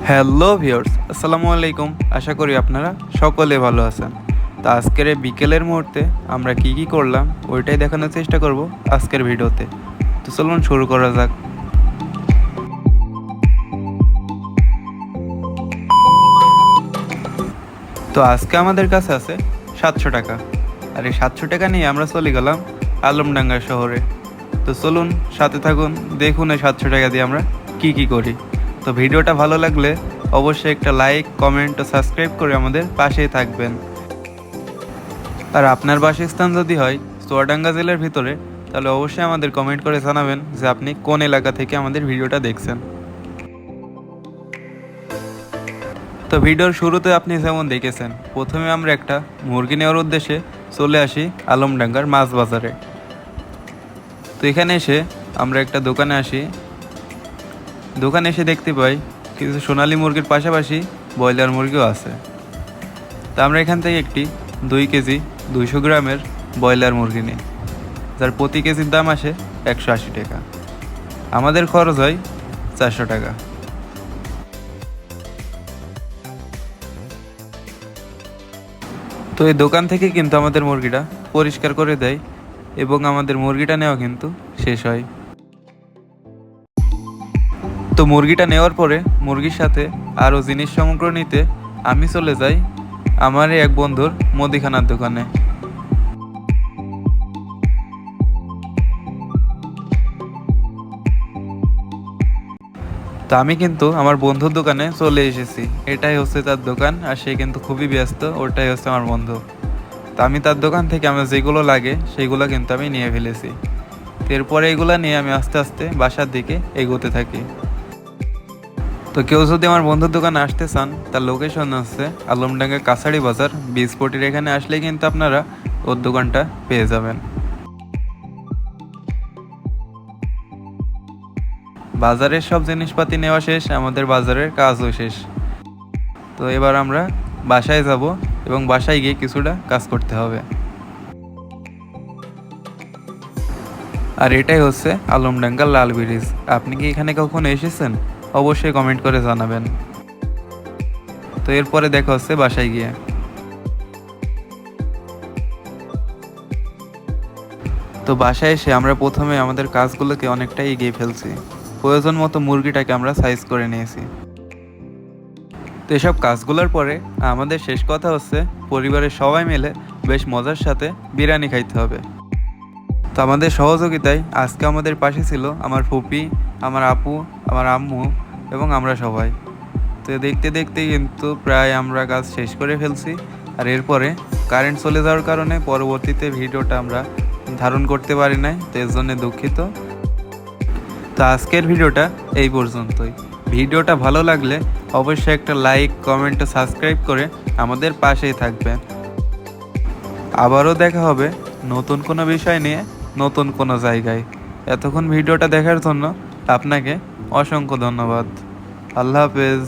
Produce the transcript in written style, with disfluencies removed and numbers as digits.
Hello viewers, আসসালামু আলাইকুম। আশা করি আপনারা সকলে ভালো আছেন। তো আজকের এই বিকেলের মুহূর্তে আমরা কি কি করলাম ওইটাই দেখানোর চেষ্টা করব আজকের ভিডিওতে। তো চলুন শুরু করা যাক। তো আজকে আমাদের কাছে আছে 700 টাকা, আর এই 700 টাকা নিয়ে আমরা চলে গেলাম আলমডাঙ্গা শহরে। তো চলুন সাথে থাকুন, দেখুন এই 700 টাকা দিয়ে আমরা কি কি করি। তো ভিডিওটা ভালো লাগলে অবশ্যই একটা লাইক, কমেন্ট ও সাবস্ক্রাইব করে আমাদের পাশেই থাকবেন। আর আপনার বাসস্থান যদি হয় চুয়াডাঙ্গা জেলার ভিতরে, তাহলে অবশ্যই আমাদের কমেন্ট করে জানাবেন যে আপনি কোন এলাকা থেকে আমাদের ভিডিওটা দেখছেন। তো ভিডিওর শুরুতে আপনি যেমন দেখেছেন, প্রথমে আমরা একটা মুরগি নেওয়ার উদ্দেশ্যে চলে আসি আলমডাঙ্গার মাছ বাজারে। তো এখানে এসে আমরা একটা দোকানে আসি। দোকানে এসে দেখতে পাই কিছু সোনালী মুরগির পাশাপাশি ব্রয়লার মুরগিও আছে। তা আমরা এখান থেকে একটি 2 কেজি 200 গ্রামের ব্রয়লার মুরগি নিই, যার প্রতি কেজির দাম আসে 180 টাকা। আমাদের খরচ হয় 400 টাকা। তো এই দোকান থেকে কিন্তু আমাদের মুরগিটা পরিষ্কার করে দেয় এবং আমাদের মুরগিটা নেওয়া কিন্তু শেষ হয়। তো মুরগিটা নেওয়ার পরে মুরগির সাথে আরও জিনিস সামগ্রী নিতে আমি চলে যাই আমার এক বন্ধুর মুদিখানার দোকানে। তো আমি কিন্তু আমার বন্ধুর দোকানে চলে এসেছি। এটাই হচ্ছে তার দোকান, আর সে কিন্তু খুবই ব্যস্ত। ওটাই হচ্ছে আমার বন্ধু। তো আমি তার দোকান থেকে আমার যেগুলো লাগে সেগুলো কিন্তু আমি নিয়ে ফেলেছি। এরপরে এগুলো নিয়ে আমি আস্তে আস্তে বাসার দিকে এগোতে থাকি। তো কেউ যদি আমার বন্ধুর দোকানে আসতে চান, তার লোকেশন হচ্ছে আলমডাঙ্গা কাছাড়ি বাজার বিস্পটির। এখানে আসলে কিন্তু আপনারা ওর দোকানটা পেয়ে যাবেন। বাজারের সব জিনিসপাতি নেওয়া শেষ, আমাদের বাজারের কাজও শেষ। তো এবার আমরা বাসায় যাব এবং বাসায় গিয়ে কিছুটা কাজ করতে হবে। আর এটাই হচ্ছে আলমডাঙ্গা লাল ব্রিজ। আপনি কি এখানে কখনো এসেছেন? অবশ্যই কমেন্ট করে জানাবেন। তো এরপরে দেখা হচ্ছে বাসায় গিয়ে। তো বাসায় এসে আমরা প্রথমে আমাদের কাজগুলোকে অনেকটাই এগিয়ে ফেলছি। প্রয়োজন মতো মুরগিটাকে আমরা সাইজ করে নিয়েছি। তো এসব কাজগুলোর পরে আমাদের শেষ কথা হচ্ছে পরিবারের সবাই মিলে বেশ মজার সাথে বিরিয়ানি খাইতে হবে। তো আমাদের সহযোগিতায় আজকে আমাদের পাশে ছিল আমার ফুপি, আমার আপু, আমার আম্মু এবং আমরা সবাই। তো দেখতে দেখতে কিন্তু প্রায় আমরা কাজ শেষ করে ফেলছি। আর এরপরে কারেন্ট চলে যাওয়ার কারণে পরবর্তীতে ভিডিওটা আমরা ধারণ করতে পারি নাই, তো এর জন্য দুঃখিত। তো আজকের ভিডিওটা এই পর্যন্তই। ভিডিওটা ভালো লাগলে অবশ্যই একটা লাইক, কমেন্ট ও সাবস্ক্রাইব করে আমাদের পাশেই থাকবেন। আবারও দেখা হবে নতুন কোনো বিষয় নিয়ে, নতুন কোনো জায়গায়। এতক্ষণ ভিডিওটা দেখার জন্য আপনাকে অসংখ্য ধন্যবাদ। আল্লাহ হাফেজ।